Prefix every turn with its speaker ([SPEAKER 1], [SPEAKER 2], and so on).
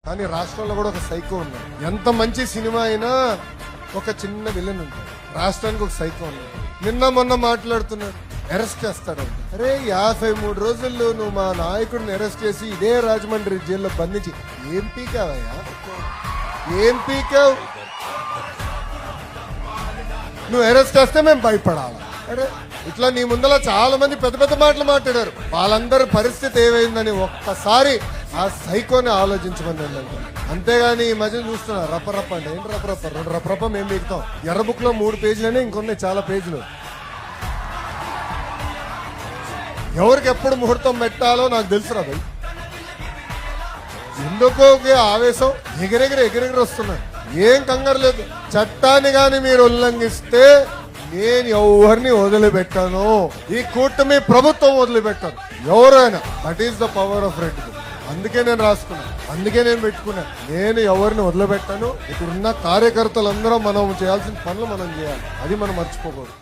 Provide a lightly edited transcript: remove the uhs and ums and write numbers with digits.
[SPEAKER 1] కానీ రాష్ట్రంలో కూడా ఒక సైకో ఉన్నాడు. ఎంత మంచి సినిమా అయినా ఒక చిన్న విలన్ ఉంటాడు. రాష్ట్రానికి ఒక సైకో ఉన్నాడు. నిన్న మొన్న మాట్లాడుతున్నాడు, అరెస్ట్ చేస్తాడంట. అరే 53 రోజుల్లో నువ్వు మా నాయకుడిని అరెస్ట్ చేసి ఇదే రాజమండ్రి జైల్లో బంధించి ఏం పీకావయ్యా? ఏం పీకావు? నువ్వు అరెస్ట్ చేస్తే మేము భయపడాలి. అరే ఇట్లా నీ ముందర చాలా మంది పెద్ద పెద్ద మాటలు మాట్లాడారు. వాళ్ళందరి పరిస్థితి ఏమైందని ఒక్కసారి ఆ సైకోని ఆలోచించమని అంటే. అంతేగాని ఈ మధ్య చూస్తున్నా రప్పరప్ప అంటే ఏంటి రప్పరప్ప? 2 రప్పరప్ప మేము మిగతాం. ఎర్ర బుక్ లో 3 పేజీలనే ఇంకొన్నాయి చాలా పేజీలు. ఎవరికి ఎప్పుడు ముహూర్తం పెట్టాలో నాకు తెలుసురా భయ్. ఎందుకో ఆవేశం ఎగిరెగిరి వస్తున్నాయి. ఏం కంగారు లేదు. చట్టాన్ని గాని మీరు ఉల్లంఘిస్తే నేను ఎవరిని వదిలిపెట్టాను. ఈ కూటమి ప్రభుత్వం వదిలిపెట్టాను ఎవరైనా. That is the power of red. అందుకే నేను రాసుకున్నా, అందుకే నేను పెట్టుకున్నా. నేను ఎవరిని వదిలిపెట్టాను. ఇక్కడున్న కార్యకర్తలందరం మనం చేయాల్సిన పనులు మనం చేయాలి. అది మనం మర్చిపోకూడదు.